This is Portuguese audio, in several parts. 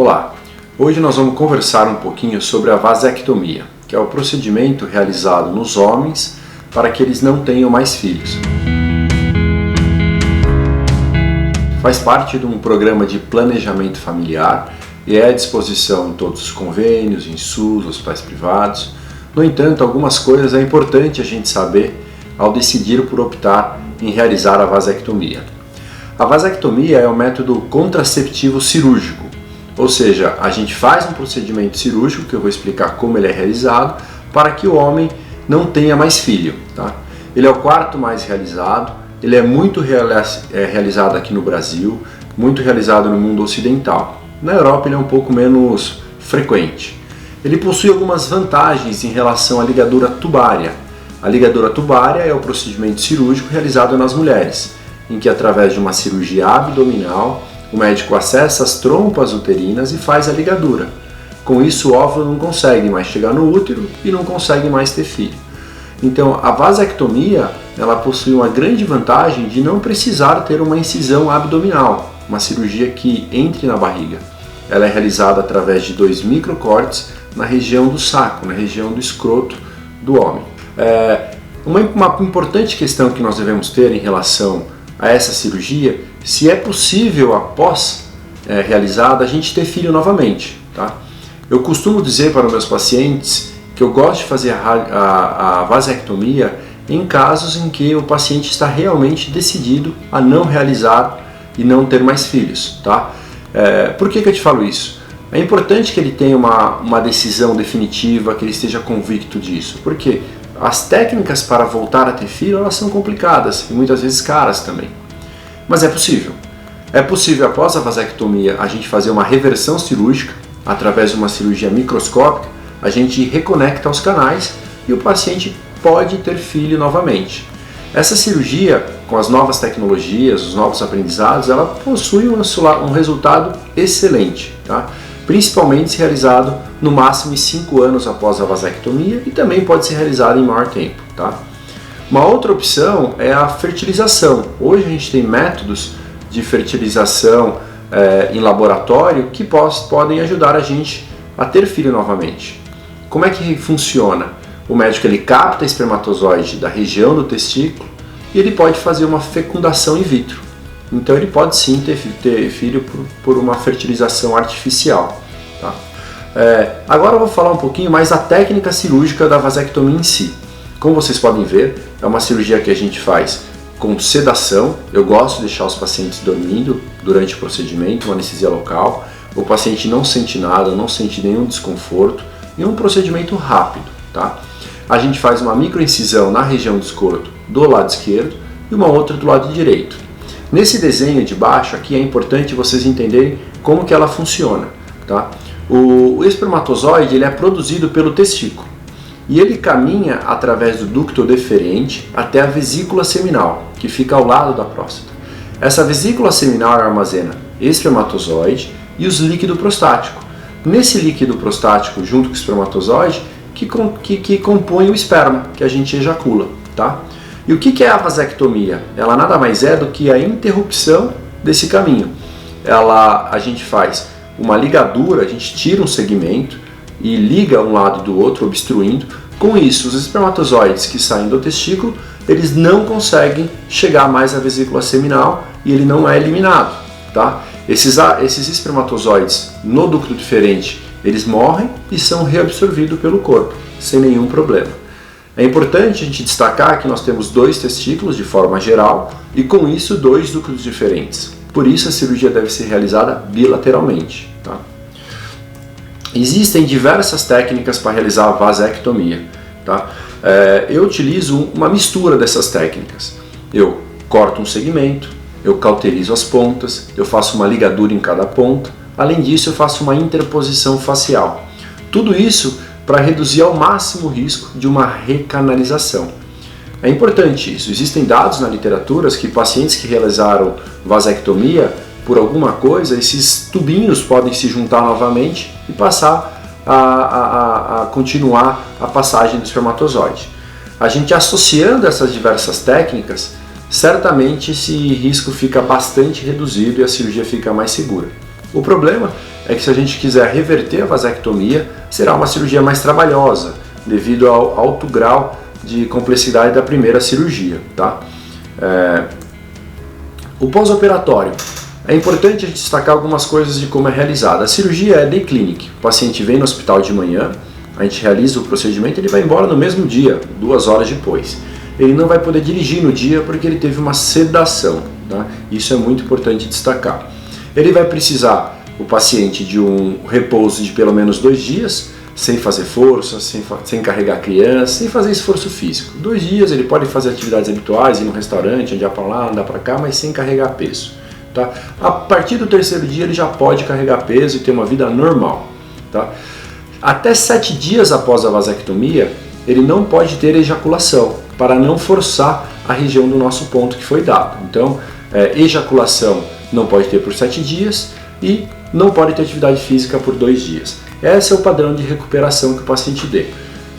Olá, hoje nós vamos conversar um pouquinho sobre a vasectomia, que é o procedimento realizado nos homens para que eles não tenham mais filhos. Faz parte de um programa de planejamento familiar e é à disposição em todos os convênios, em SUS, hospitais privados. No entanto, algumas coisas é importante a gente saber ao decidir por optar em realizar a vasectomia. A vasectomia é um método contraceptivo cirúrgico, ou seja, a gente faz um procedimento cirúrgico, que eu vou explicar como ele é realizado, para que o homem não tenha mais filho. Tá? Ele é o quarto mais realizado, ele é muito realizado aqui no Brasil, muito realizado no mundo ocidental. Na Europa ele é um pouco menos frequente. Ele possui algumas vantagens em relação à ligadura tubária. A ligadura tubária é o procedimento cirúrgico realizado nas mulheres, em que através de uma cirurgia abdominal, o médico acessa as trompas uterinas e faz a ligadura. Com isso, o óvulo não consegue mais chegar no útero e não consegue mais ter filho. Então, a vasectomia ela possui uma grande vantagem de não precisar ter uma incisão abdominal, uma cirurgia que entre na barriga. Ela é realizada através de 2 microcortes na região do saco, na região do escroto do homem. Uma importante questão que nós devemos ter em relação a essa cirurgia, se é possível após realizada a gente ter filho novamente. Tá? Eu costumo dizer para os meus pacientes que eu gosto de fazer a vasectomia em casos em que o paciente está realmente decidido a não realizar e não ter mais filhos. Tá? Por que eu te falo isso? É importante que ele tenha uma decisão definitiva, que ele esteja convicto disso, porque as técnicas para voltar a ter filho elas são complicadas e muitas vezes caras também. Mas é possível. É possível após a vasectomia a gente fazer uma reversão cirúrgica, através de uma cirurgia microscópica, a gente reconecta os canais e o paciente pode ter filho novamente. Essa cirurgia, com as novas tecnologias, os novos aprendizados, ela possui um resultado excelente, tá? Principalmente se realizado no máximo em 5 anos após a vasectomia e também pode ser realizado em maior tempo. Tá? Uma outra opção é a fertilização. Hoje a gente tem métodos de fertilização em laboratório que podem ajudar a gente a ter filho novamente. Como é que funciona? O médico ele capta espermatozoide da região do testículo e ele pode fazer uma fecundação in vitro. Então ele pode sim ter filho por uma fertilização artificial. Tá? Agora eu vou falar um pouquinho mais da técnica cirúrgica da vasectomia em si. Como vocês podem ver, é uma cirurgia que a gente faz com sedação. Eu gosto de deixar os pacientes dormindo durante o procedimento, uma anestesia local. O paciente não sente nada, não sente nenhum desconforto e é um procedimento rápido. Tá? A gente faz uma microincisão na região do escroto do lado esquerdo e uma outra do lado direito. Nesse desenho de baixo aqui é importante vocês entenderem como que ela funciona. Tá? O espermatozoide ele é produzido pelo testículo e ele caminha através do ducto deferente até a vesícula seminal, que fica ao lado da próstata. Essa vesícula seminal armazena espermatozoide e os líquidos prostáticos. Nesse líquido prostático, junto com o espermatozoide, que compõe o esperma, que a gente ejacula. Tá? E o que é a vasectomia? Ela nada mais é do que a interrupção desse caminho. A gente faz uma ligadura, a gente tira um segmento e liga um lado do outro, obstruindo. Com isso, os espermatozoides que saem do testículo, eles não conseguem chegar mais à vesícula seminal e ele não é eliminado. Tá? Esses espermatozoides no ducto deferente, eles morrem e são reabsorvidos pelo corpo, sem nenhum problema. É importante a gente destacar que nós temos 2 testículos de forma geral e com isso 2 ductos diferentes. Por isso a cirurgia deve ser realizada bilateralmente. Tá? Existem diversas técnicas para realizar a vasectomia. Tá? Eu utilizo uma mistura dessas técnicas. Eu corto um segmento, eu cauterizo as pontas, eu faço uma ligadura em cada ponta. Além disso eu faço uma interposição facial. Tudo isso para reduzir ao máximo o risco de uma recanalização. É importante isso. Existem dados na literatura que pacientes que realizaram vasectomia, por alguma coisa, esses tubinhos podem se juntar novamente e passar a continuar a passagem do espermatozoide. A gente associando essas diversas técnicas, certamente esse risco fica bastante reduzido e a cirurgia fica mais segura. O problema é que se a gente quiser reverter a vasectomia, será uma cirurgia mais trabalhosa, devido ao alto grau de complexidade da primeira cirurgia. Tá? O pós-operatório. É importante a gente destacar algumas coisas de como é realizada. A cirurgia é day clinic. O paciente vem no hospital de manhã, a gente realiza o procedimento e ele vai embora no mesmo dia, 2 horas depois. Ele não vai poder dirigir no dia porque ele teve uma sedação. Tá? Isso é muito importante destacar. Ele vai precisar, o paciente, de um repouso de pelo menos 2 dias, sem fazer força, sem carregar a criança, sem fazer esforço físico. 2 dias ele pode fazer atividades habituais, ir no restaurante, andar para lá, andar para cá, mas sem carregar peso. Tá? A partir do 3º dia ele já pode carregar peso e ter uma vida normal. Tá? Até 7 dias após a vasectomia, ele não pode ter ejaculação, para não forçar a região do nosso ponto que foi dado. Então, ejaculação não pode ter por 7 dias e não pode ter atividade física por 2 dias. Esse é o padrão de recuperação que o paciente dê.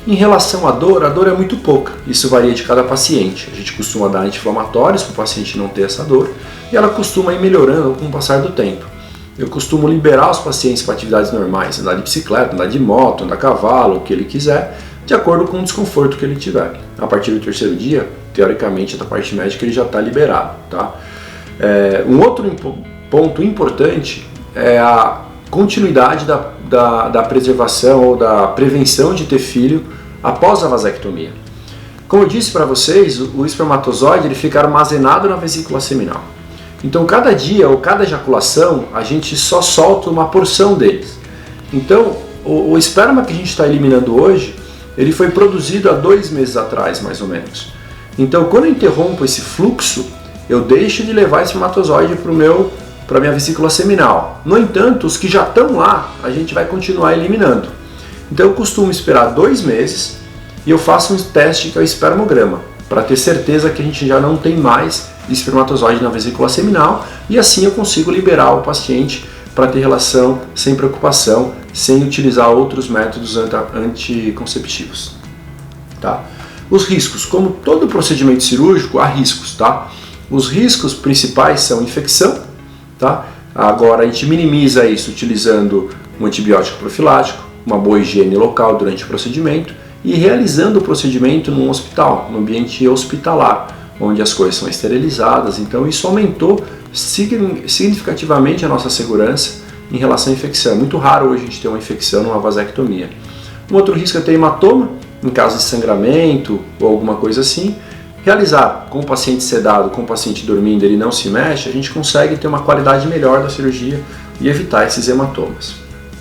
Em relação à dor, a dor é muito pouca. Isso varia de cada paciente. A gente costuma dar anti-inflamatórios para o paciente não ter essa dor e ela costuma ir melhorando com o passar do tempo. Eu costumo liberar os pacientes para atividades normais, andar de bicicleta, andar de moto, andar a cavalo, o que ele quiser, de acordo com o desconforto que ele tiver. A partir do 3º dia, teoricamente, da parte médica, ele já está liberado. Tá? Um outro ponto importante é a continuidade da preservação ou da prevenção de ter filho após a vasectomia. Como eu disse para vocês, o espermatozoide ele fica armazenado na vesícula seminal. Então, cada dia ou cada ejaculação, a gente só solta uma porção deles. Então, o esperma que a gente está eliminando hoje, ele foi produzido há 2 meses atrás, mais ou menos. Então, quando eu interrompo esse fluxo, eu deixo de levar espermatozoide para a minha vesícula seminal. No entanto, os que já estão lá, a gente vai continuar eliminando. Então, eu costumo esperar 2 meses e eu faço um teste que é o espermograma, para ter certeza que a gente já não tem mais espermatozoide na vesícula seminal e assim eu consigo liberar o paciente para ter relação sem preocupação, sem utilizar outros métodos anticonceptivos. Tá? Os riscos, como todo procedimento cirúrgico, há riscos. Tá? Os riscos principais são infecção. Tá? Agora a gente minimiza isso utilizando um antibiótico profilático, uma boa higiene local durante o procedimento e realizando o procedimento num hospital, no ambiente hospitalar, onde as coisas são esterilizadas. Então isso aumentou significativamente a nossa segurança em relação à infecção. É muito raro hoje a gente ter uma infecção numa vasectomia. Um outro risco é ter hematoma, em caso de sangramento ou alguma coisa assim. Realizar com o paciente sedado, com o paciente dormindo, ele não se mexe, a gente consegue ter uma qualidade melhor da cirurgia e evitar esses hematomas.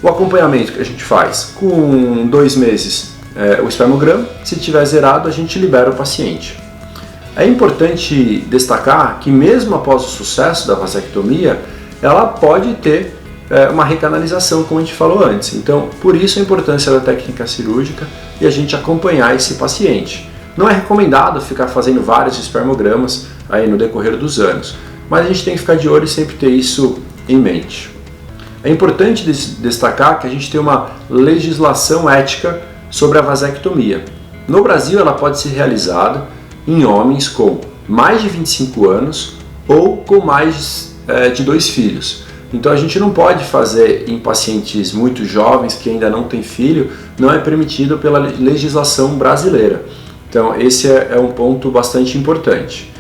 O acompanhamento que a gente faz, com 2 meses o espermograma, se tiver zerado a gente libera o paciente. É importante destacar que mesmo após o sucesso da vasectomia, ela pode ter uma recanalização, como a gente falou antes. Então, por isso a importância da técnica cirúrgica e a gente acompanhar esse paciente. Não é recomendado ficar fazendo vários espermogramas aí no decorrer dos anos, mas a gente tem que ficar de olho e sempre ter isso em mente. É importante destacar que a gente tem uma legislação ética sobre a vasectomia. No Brasil, ela pode ser realizada em homens com mais de 25 anos ou com mais de 2 filhos. Então a gente não pode fazer em pacientes muito jovens que ainda não têm filho, não é permitido pela legislação brasileira. Então esse é um ponto bastante importante.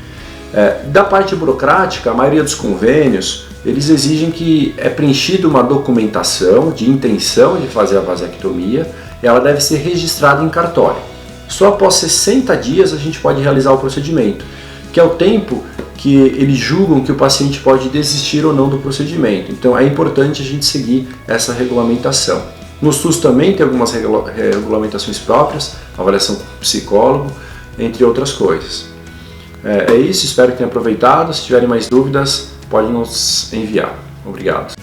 Da parte burocrática, a maioria dos convênios, eles exigem que é preenchida uma documentação de intenção de fazer a vasectomia e ela deve ser registrada em cartório. Só após 60 dias a gente pode realizar o procedimento, que é o tempo que eles julgam que o paciente pode desistir ou não do procedimento. Então é importante a gente seguir essa regulamentação. No SUS também tem algumas regulamentações próprias, avaliação com psicólogo, entre outras coisas. É isso, espero que tenham aproveitado. Se tiverem mais dúvidas, podem nos enviar. Obrigado.